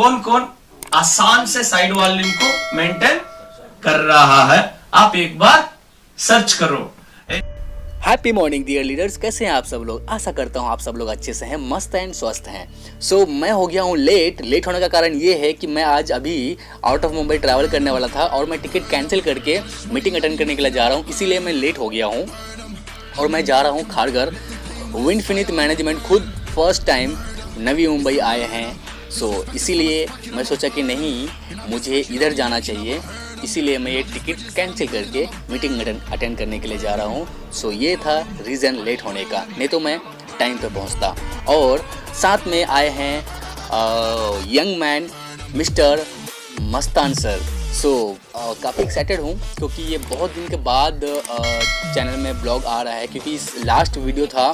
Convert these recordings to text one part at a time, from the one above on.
कौन कौन आसान से साइड वॉल्यूम को मेंटेन कर रहा है, आप एक बार सर्च करो। हैप्पी मॉर्निंग डियर लीडर्स, कैसे हैं आप सब लोग। आशा करता हूं आप सब लोग अच्छे से हैं, मस्त एंड स्वस्थ हैं। सो मैं हो गया हूं लेट होने का कारण ये है कि मैं आज अभी आउट ऑफ मुंबई ट्रैवल करने वाला था और मैं टिकट कैंसिल करके मीटिंग अटेंड करने के लिए जा रहा हूं, इसीलिए मैं लेट हो गया हूं। और मैं जा रहा हूं खारघर। विनफिनिट मैनेजमेंट खुद फर्स्ट टाइम नवी मुंबई आए हैं, सो इसीलिए मैं सोचा कि नहीं, मुझे इधर जाना चाहिए, इसीलिए मैं ये टिकट कैंसिल करके मीटिंग अटेंड करने के लिए जा रहा हूँ। सो ये था रीज़न लेट होने का, नहीं तो मैं टाइम पे पहुँचता। और साथ में आए हैं young man mister Mastan sir. So काफ़ी एक्साइटेड हूँ क्योंकि ये बहुत दिन के बाद चैनल में ब्लॉग आ रहा है, क्योंकि इस लास्ट वीडियो था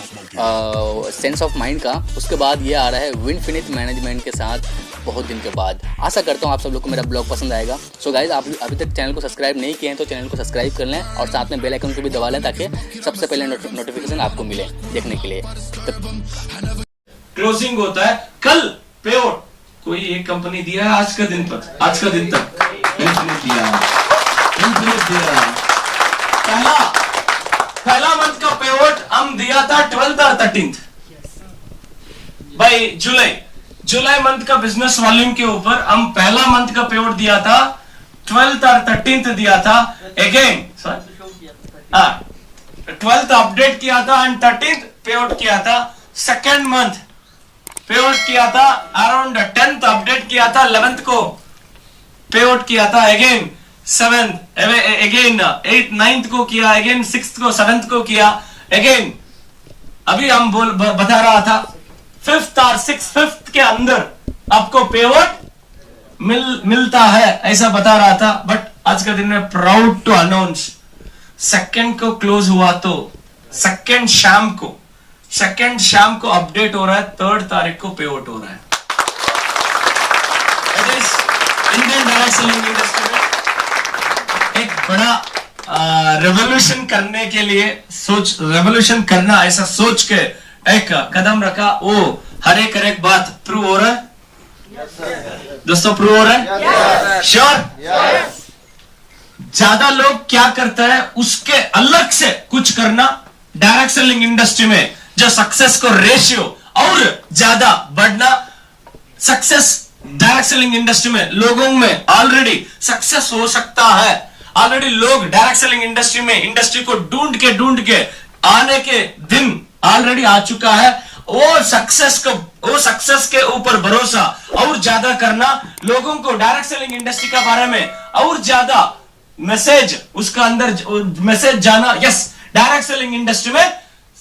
सेंस ऑफ माइंड का, उसके बाद ये आ रहा है विनफिनिट मैनेजमेंट के साथ बहुत दिन के बाद। आशा करता हूँ आप सब लोग को मेरा ब्लॉग पसंद आएगा। सो गाइज, आप अभी तक चैनल को सब्सक्राइब नहीं किए हैं तो चैनल को सब्सक्राइब कर लें और साथ में बेल आइकन को भी दबा लें ताकि सबसे पहले नोटिफिकेशन आपको मिले देखने के लिए। क्लोजिंग होता है कल पे आउट, कोई एक कंपनी दिया है आज का दिन तक पहला मंथ का पे आउट हम दिया था 12th और 13th भाई जुलाई मंथ का बिजनेस वॉल्यूम के ऊपर हम पहला मंथ का पे आउट दिया था, 12th और 13th दिया था। अगेन 12th अपडेट किया था एंड 13th पे आउट किया था। सेकेंड मंथ पे आउट किया था अराउंड 10th अपडेट किया था, 11th को पे आउट किया था, again 7th again 8th 9th को किया, अगेन 6th को 7th को किया, अगेन अभी हम बता रहा था 5th और 5th के अंदर आपको पे आउट मिलता है, ऐसा बता रहा था। बट आज का दिन में प्राउड टू अनाउंस सेकंड को क्लोज हुआ तो सेकंड शाम को अपडेट हो रहा है, 3rd तारीख को पे आउट हो रहा है। इंडियन डायरेक्ट सेलिंग इंडस्ट्री में एक बड़ा रेवोल्यूशन करने के लिए रेवोल्यूशन करना, ऐसा सोच के एक कदम रखा। वो हर एक बात प्रूव हो रहा है दोस्तों, प्रूव हो रहा है श्योर। ज्यादा लोग क्या करता है उसके अलग से कुछ करना, डायरेक्ट सेलिंग इंडस्ट्री में जो सक्सेस को रेशियो और ज्यादा बढ़ना। सक्सेस डायरेक्ट सेलिंग इंडस्ट्री में लोगों में ऑलरेडी सक्सेस हो सकता है, ऑलरेडी लोग डायरेक्ट सेलिंग इंडस्ट्री में इंडस्ट्री को ढूंढ के आने के दिन ऑलरेडी आ चुका है। वो सक्सेस के ऊपर भरोसा और ज्यादा करना, लोगों को डायरेक्ट सेलिंग इंडस्ट्री के बारे में और ज्यादा मैसेज, उसका अंदर मैसेज जाना। यस, डायरेक्ट सेलिंग इंडस्ट्री में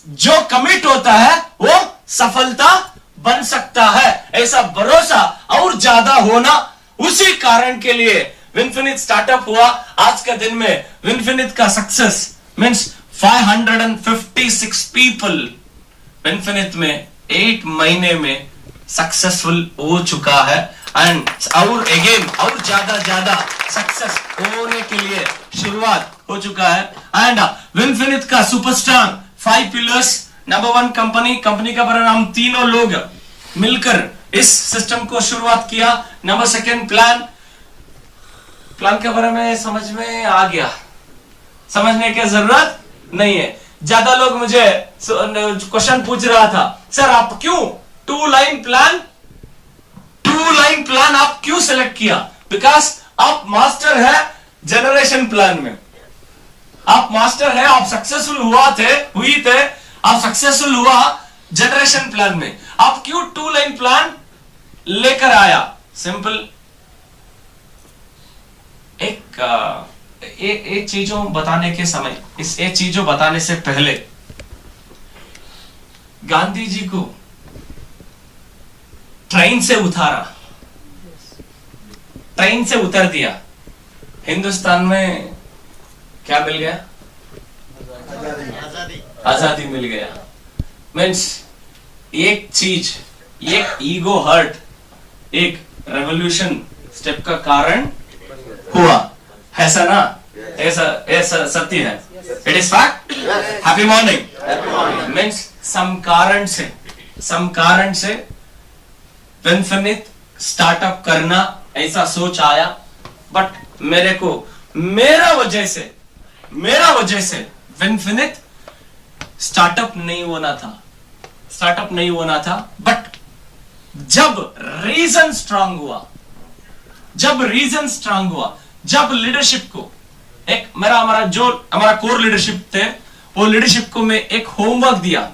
जो कमिट होता है वो सफलता बन सकता है, ऐसा भरोसा और ज्यादा होना। उसी कारण के लिए विनफिनिट स्टार्टअप हुआ। आज का दिन में विनफिनिट का सक्सेस मींस 556 पीपल विनफिनिट में 8 महीने में सक्सेसफुल हो चुका है एंड और अगेन और ज्यादा सक्सेस होने के लिए शुरुआत हो चुका है। एंड विनफिनिट का सुपरस्टार 5 पिलर्स, नंबर 1 कंपनी का बारे में हम तीनों लोग मिलकर इस सिस्टम को शुरुआत किया। नंबर 2 प्लान के बारे में समझ में आ गया, समझने की जरूरत नहीं है। ज्यादा लोग मुझे क्वेश्चन पूछ रहा था, सर आप क्यों 2 लाइन प्लान आप क्यों सेलेक्ट किया? बिकॉज आप मास्टर है जनरेशन प्लान में, आप मास्टर है, आप सक्सेसफुल हुई थे, आप सक्सेसफुल हुआ जनरेशन प्लान में, आप क्यों 2 लाइन प्लान लेकर आया? सिंपल, एक चीजों बताने के समय, एक चीजों बताने से पहले गांधी जी को ट्रेन से उतर दिया, हिंदुस्तान में क्या मिल गया? आजादी मिल गया। मीन्स एक चीज, एक ईगो हर्ट, एक रेवोल्यूशन स्टेप का कारण हुआ, ऐसा ना? ऐसा सत्य है, it is fact. Happy morning means some कारण से विनफिनिट स्टार्टअप करना ऐसा सोच आया, बट मेरा वजह से विनफिनिट स्टार्टअप नहीं होना था। बट जब रीजन स्ट्रांग हुआ, जब लीडरशिप को एक हमारा कोर लीडरशिप थे, वो लीडरशिप को मैं एक होमवर्क दिया।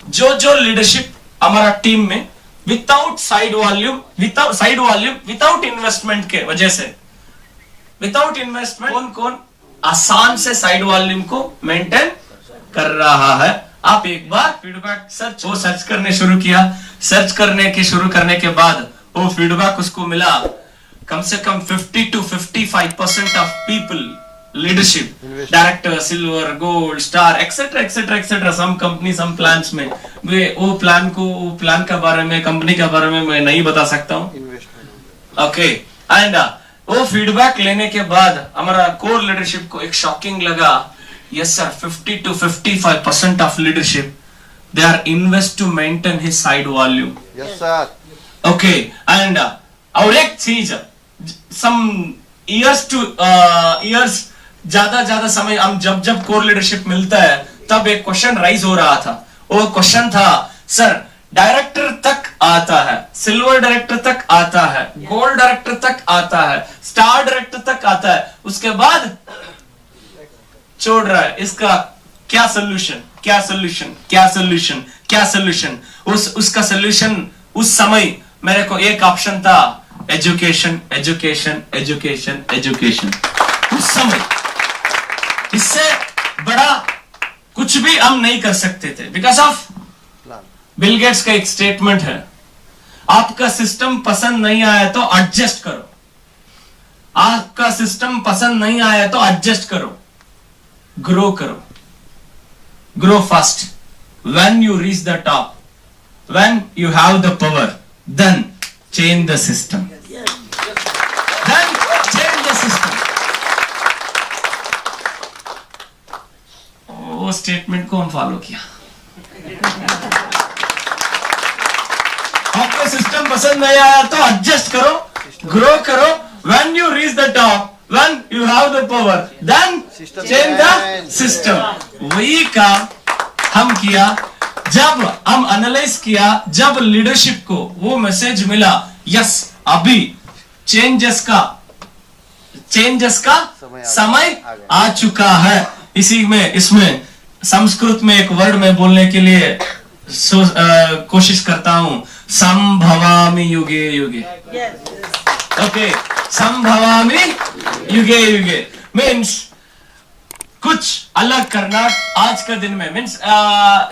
जो लीडरशिप हमारा टीम में without side volume, without investment के वजह से, विदाउट इन्वेस्टमेंट कौन आसान से साइड वॉल्यूम को मेंटेन कर रहा है। आप एक बार फीडबैक सर्च करने शुरू किया। सर्च करने के बाद वो फीडबैक उसको मिला, कम से कम 50 to 55% of people, leadership, director, silver, gold, star, etcetera some company, some plans में वो प्लान के बारे में, कंपनी के बारे में मैं नहीं बता सकता हूँ। ओके, एंड वो फीडबैक लेने के बाद हमारा कोर लीडरशिप को एक शॉकिंग लगा। Yes sir, 50 to 55% of leadership they are invest to maintain his side volume. Yes sir. Okay, and और एक चीज, सम इयर्स ज्यादा समय हम जब कोर लीडरशिप मिलता है, तब एक क्वेश्चन राइज हो रहा था। वो क्वेश्चन था, सर डायरेक्टर तक आता है, सिल्वर डायरेक्टर तक आता है, गोल्ड डायरेक्टर तक आता है, स्टार डायरेक्टर तक आता है, उसके बाद छोड़ रहा है। इसका क्या सोल्यूशन? उसका सोल्यूशन उस समय मेरे को एक ऑप्शन था, एजुकेशन। उस समय इससे बड़ा कुछ भी हम नहीं कर सकते थे, बिकॉज ऑफ बिल गेट्स का एक स्टेटमेंट है, आपका सिस्टम पसंद नहीं आया तो एडजस्ट करो। आपका सिस्टम पसंद नहीं आया तो एडजस्ट करो, ग्रो करो, grow fast. When you reach the top, when you have the power, then change the system. Then change the system. वो स्टेटमेंट को हम फॉलो किया। आपका सिस्टम पसंद नहीं आया तो एडजस्ट करो, ग्रो करो। When you reach the top, when you have the power, then change the system. वही काम हम किया। जब हम एनालाइज किया, जब लीडरशिप को वो मैसेज मिला, यस अभी चेंजेस का समय आ चुका है। इसमें संस्कृत में एक वर्ड में बोलने के लिए कोशिश करता हूं, संभवामि युगे युगे। ओके, संभवामि युगे मीन्स कुछ अलग करना आज का दिन में। मीन्स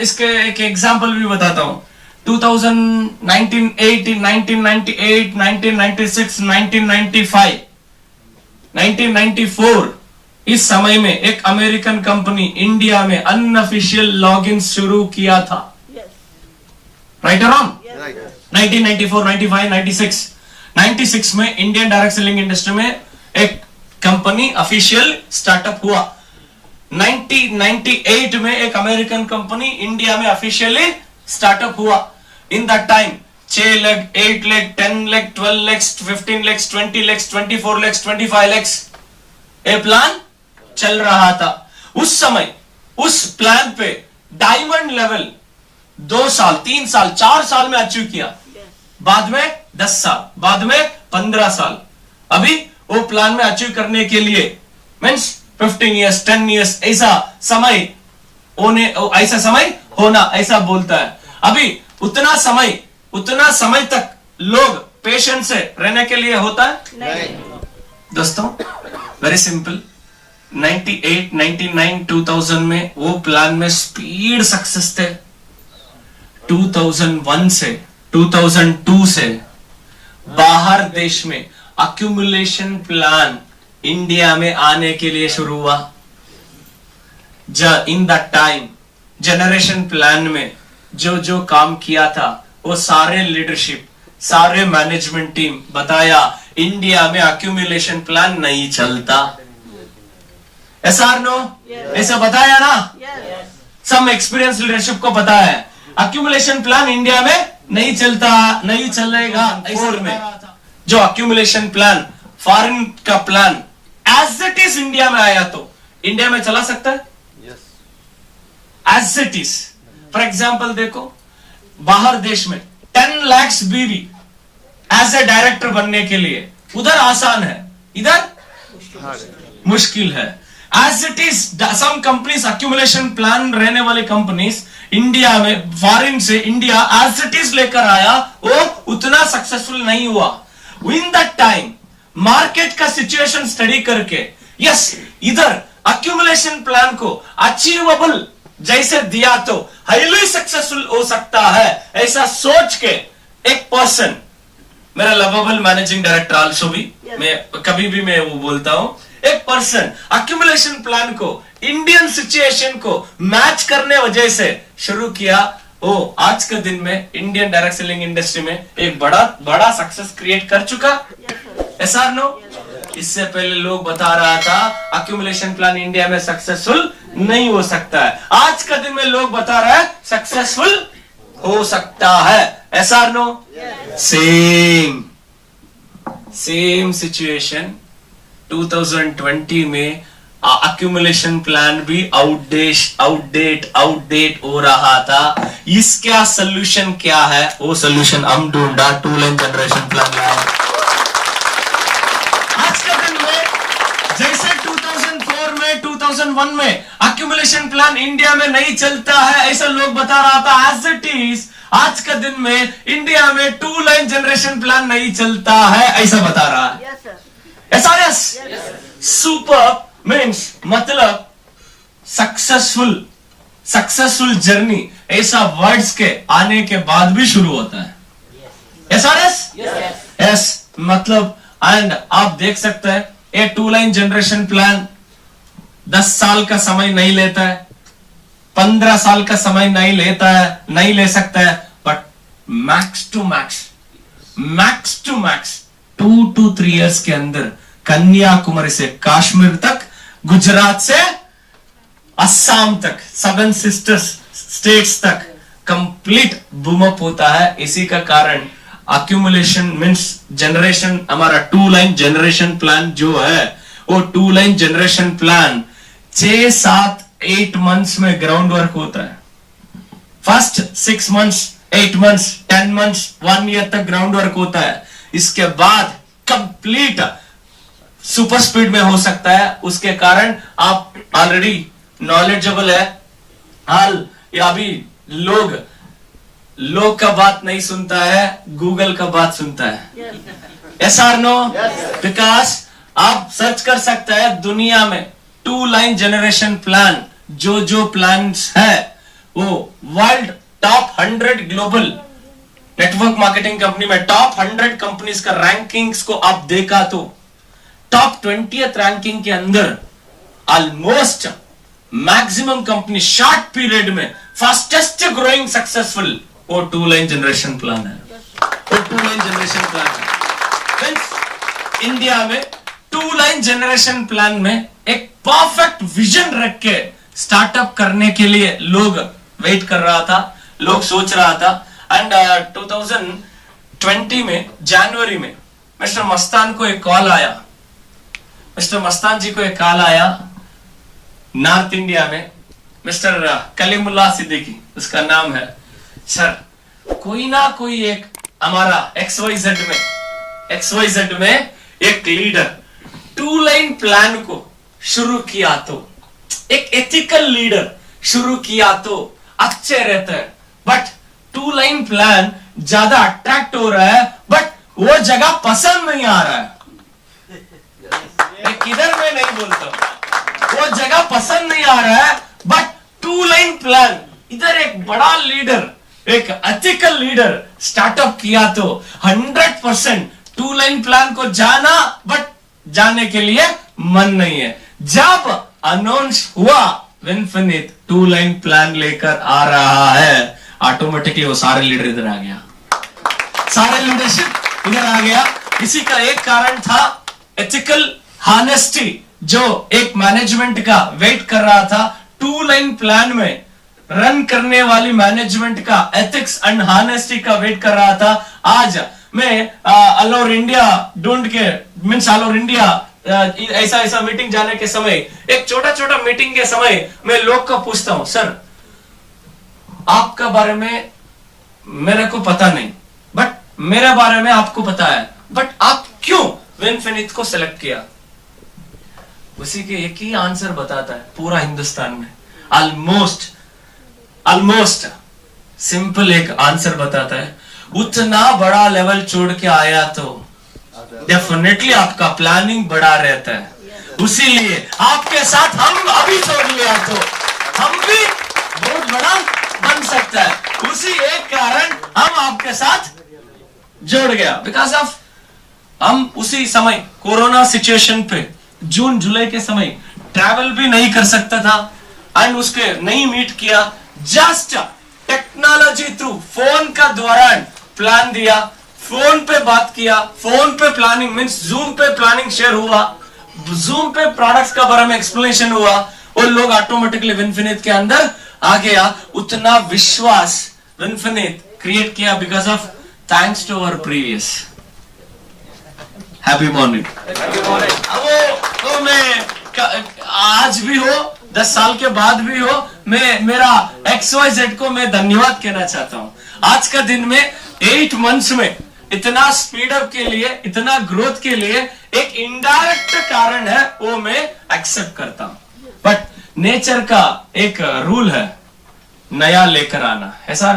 इसके एक एग्जांपल भी बताता हूं। 1998, 1996, 1995, 1994 इस समय में एक अमेरिकन कंपनी इंडिया में अनऑफिशियल लॉगिन शुरू किया था। राइट और रॉन्ग? 1994, 95, 96 में इंडियन डायरेक्ट सेलिंग इंडस्ट्री में एक कंपनी ऑफिशियल स्टार्टअप हुआ। 1998 में एक अमेरिकन कंपनी इंडिया में ऑफिशियली स्टार्टअप हुआ। In that time 6 lakh, 8 lakh, 10 lakh, 12 lakh, 15 lakh, 20 lakh, 24 lakh, 25 lakh ये प्लान चल रहा था। उस समय उस प्लान पे डायमंड लेवल 2 साल, 3 साल, 4 साल में अचीव किया, बाद में 10 साल, बाद में 15 साल। अभी वो प्लान में अचीव करने के लिए मीन्स 15 years, 10 years ऐसा समय होना ऐसा बोलता है। अभी उतना समय तक लोग पेशेंस से रहने के लिए होता है नहीं। दोस्तों वेरी सिंपल, 98, 99, 2000 में वो प्लान में स्पीड सक्सेस थे। 2001 से 2002 से बाहर देश में अक्यूमुलेशन प्लान इंडिया में आने के लिए शुरू हुआ। In that time generation plan में जो काम किया था, वो सारे लीडरशिप, सारे मैनेजमेंट टीम बताया इंडिया में अक्यूमुलेशन प्लान नहीं चलता। SR नो ऐसा बताया ना? सम एक्सपीरियंस लीडरशिप को पता है अक्यूमुलेशन प्लान इंडिया में नहीं चलेगा ऐसा में जो अक्यूमुलेशन प्लान फॉरेन का plan as it is India में आया तो इंडिया में चला सकता है as it is. For example देखो, बाहर देश में 10 lakhs बीवी एज ए डायरेक्टर बनने के लिए उधर आसान है, इधर मुश्किल है। As it is some companies accumulation plan रहने वाली कंपनीज इंडिया में फॉरेन से इंडिया एज इट इज लेकर आया, वो उतना सक्सेसफुल नहीं हुआ। इन दैट टाइम मार्केट का सिचुएशन स्टडी करके यस इधर अक्यूमुलेशन प्लान को अचीवेबल जैसे दिया तो हाईली सक्सेसफुल हो सकता है, ऐसा सोच के एक पर्सन, मेरा लवेबल मैनेजिंग डायरेक्टर आल्सो भी मैं कभी भी मैं वो बोलता हूं, एक पर्सन अक्यूमुलेशन प्लान को इंडियन सिचुएशन को मैच करने वजह से शुरू किया, वो आज के दिन में इंडियन डायरेक्ट सेलिंग इंडस्ट्री में एक बड़ा सक्सेस क्रिएट कर चुका। यस और नो? इससे पहले लोग बता रहा था अक्यूमुलेशन प्लान इंडिया में सक्सेसफुल नहीं हो सकता है, आज का दिन में लोग बता रहा है सक्सेसफुल हो सकता है। यस और नो? सेम सिचुएशन 2020 में अक्यूमुलेशन प्लान भी आउटडेट हो रहा था। इसका सोल्यूशन क्या है? वो सोल्यूशन हम ढूंढा, टू लाइन जनरेशन प्लान लाया। आज के दिन में जैसे 2004 में 2001 में अक्यूमुलेशन प्लान इंडिया में नहीं चलता है ऐसा लोग बता रहा था, एज इट इज आज के दिन में इंडिया में टू लाइन जनरेशन प्लान नहीं चलता है ऐसा बता रहा है। यस सुपर मीन्स मतलब सक्सेसफुल जर्नी ऐसा वर्ड्स के आने के बाद भी शुरू होता है। यस मतलब एंड आप देख सकते हैं ये टू लाइन जनरेशन प्लान 10 साल का समय नहीं लेता है, 15 साल का समय नहीं लेता है, नहीं ले सकता है, but max to max 2 to 3 years के अंदर कन्याकुमारी से कश्मीर तक, गुजरात से असम तक, 7 सिस्टर्स स्टेट्स तक कंप्लीट बूम अप होता है। इसी का कारण अक्यूमुलेशन मीन्स जनरेशन, हमारा टू लाइन जनरेशन प्लान जो है वो two line generation plan 6, 7, 8 months में ग्राउंड वर्क होता है। First 6 months, 8 months, 10 months, 1 year तक ग्राउंड वर्क होता है। इसके बाद कंप्लीट सुपर स्पीड में हो सकता है। उसके कारण आप ऑलरेडी नॉलेजेबल है। हाल या अभी लोग का बात नहीं सुनता है, गूगल का बात सुनता है। यस और नो? बिकॉज आप सर्च कर सकते हैं दुनिया में टू लाइन जनरेशन प्लान जो प्लान्स है वो world top 100 global network marketing company में टॉप 100 कंपनीज का रैंकिंग्स को आप देखा तो टॉप 20th रैंकिंग के अंदर almost maximum company short period में फास्टेस्ट ग्रोइंग सक्सेसफुल वो टू लाइन जनरेशन प्लान है। वो टू लाइन जनरेशन प्लान है। इंडिया में टू लाइन जनरेशन प्लान में एक परफेक्ट विजन रख के स्टार्टअप करने के लिए लोग वेट कर रहा था, लोग सोच रहा था। एंड 2020 में जनवरी में मिस्टर मस्तान को एक कॉल आया, मिस्टर मस्तान जी को एक कॉल आया नॉर्थ इंडिया में, मिस्टर कलीमुल्लाह सिद्दीकी उसका नाम है। सर कोई ना कोई एक हमारा XYZ में एक लीडर टू लाइन प्लान को शुरू किया तो, एक एथिकल लीडर शुरू किया तो अच्छे रहता है, बट टू लाइन प्लान ज्यादा अट्रैक्ट हो रहा है बट वो जगह पसंद नहीं आ रहा है। किधर मैं नहीं बोलता, वो जगह पसंद नहीं आ रहा है बट टू लाइन प्लान इधर एक बड़ा लीडर, एक एथिकल लीडर स्टार्टअप किया तो 100% टू लाइन प्लान को जाना बट जाने के लिए मन नहीं है। जब अनाउंस हुआ विनफिनिट टू लाइन प्लान लेकर आ रहा है, ऑटोमेटिकली वो सारे लीडर इधर आ गया, सारे लीडरशिप इधर आ गया। इसी का एक कारण था एथिकल हॉनेस्टी, जो एक मैनेजमेंट का वेट कर रहा था टू लाइन प्लान में रन करने वाली मैनेजमेंट का एथिक्स एंड हॉनेस्टी का वेट कर रहा था। आज मैं ऑल ओवर इंडिया ढूंढ के मीन्स ऑल ओवर इंडिया ऐसा मीटिंग जाने के समय, एक छोटा छोटा मीटिंग के समय मैं लोग को पूछता हूं, सर आपका बारे में मेरे को पता नहीं, बट मेरे बारे में आपको पता है, बट आप क्यों विनफिनिट को सिलेक्ट किया? उसी के एक ही आंसर बताता है पूरा हिंदुस्तान में, ऑलमोस्ट सिंपल एक आंसर बताता है, उतना बड़ा लेवल छोड़ के आया तो डेफिनेटली आपका प्लानिंग बड़ा रहता है, उसीलिए आपके साथ हम अभी छोड़ लिया तो हम भी बहुत बड़ा बन सकता है। उसी एक कारण हम आपके साथ जोड़ गया, बिकॉज ऑफ हम उसी समय कोरोना सिचुएशन पे जून जुलाई के समय ट्रैवल भी नहीं कर सकता था एंड उसके नहीं मीट किया, जस्ट टेक्नोलॉजी थ्रू फोन का द्वारा प्लान दिया, फोन पे बात किया, फोन पे प्लानिंग मीन्स जूम पे प्लानिंग शेयर हुआ, जूम पे प्रोडक्ट्स का बारे में एक्सप्लेनेशन हुआ और लोग ऑटोमेटिकली विनफिनिट के अंदर आ गया। उतना विश्वास विनफिनिट क्रिएट किया because of thanks to our previous. Happy morning. वो मैं आज भी हो 10 साल के बाद भी हो, मैं मेरा XYZ को मैं धन्यवाद कहना चाहता हूं। आज का दिन में 8 मंथ्स में इतना स्पीड अप के लिए, इतना ग्रोथ के लिए एक इनडायरेक्ट कारण है, वो मैं एक्सेप्ट करता हूं। बट नेचर का एक रूल है, नया लेकर आना, ऐसा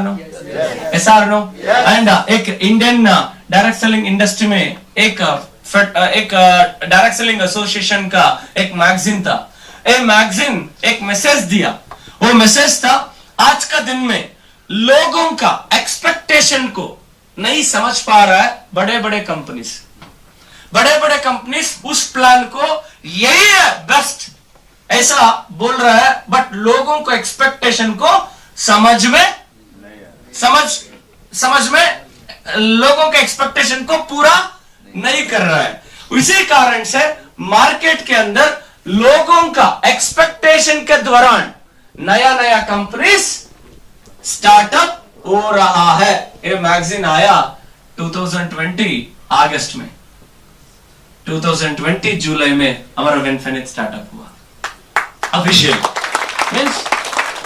नो एंड एक इंडियन डायरेक्ट सेलिंग इंडस्ट्री में एक डायरेक्ट सेलिंग एसोसिएशन का एक मैगजीन था। ए मैगजीन एक मैसेज दिया, वो मैसेज था आज का दिन में लोगों का एक्सपेक्टेशन को नहीं समझ पा रहा है बड़े बड़े कंपनीज उस प्लान को यही है बेस्ट ऐसा बोल रहा है, बट लोगों को एक्सपेक्टेशन को समझ में लोगों के एक्सपेक्टेशन को पूरा नहीं कर रहा है। उसी कारण से मार्केट के अंदर लोगों का एक्सपेक्टेशन के दौरान नया नया कंपनीज स्टार्टअप हो रहा है। ये मैगजीन आया 2020 अगस्त में, 2020 जुलाई में हमारा विनफिनिट स्टार्टअप हुआ ऑफिशियल। मींस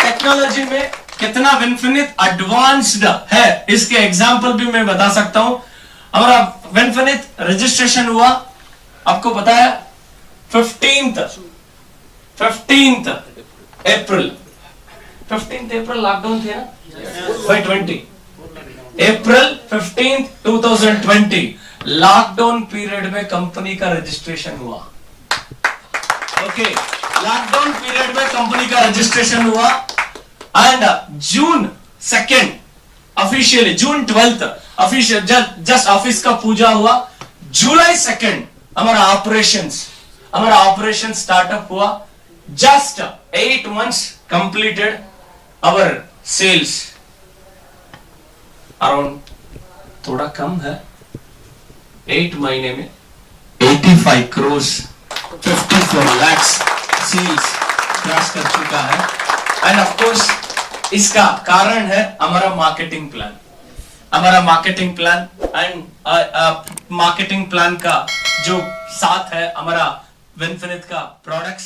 टेक्नोलॉजी में कितना विनफिनिट एडवांस्ड है, इसके एग्जांपल भी मैं बता सकता हूं। हमारा विनफिनिट रजिस्ट्रेशन हुआ, आपको पता है 15th अप्रैल लॉकडाउन थे ना, 2020 अप्रैल 15 2020 लॉकडाउन पीरियड में कंपनी का रजिस्ट्रेशन हुआ। ओके, लॉकडाउन पीरियड में कंपनी का रजिस्ट्रेशन हुआ and June 2 officially, June 12 official just office का पूजा हुआ, जुलाई 2 हमारा ऑपरेशन स्टार्टअप हुआ। Just 8 months completed our sales around, थोड़ा कम है, 8 महीने में 85 crores 54 lakhs सेल्स क्रॉस कर चुका है। एंड ऑफ कोर्स इसका कारण है हमारा marketing plan and marketing plan का जो साथ है हमारा विनफिनिट का प्रोडक्ट्स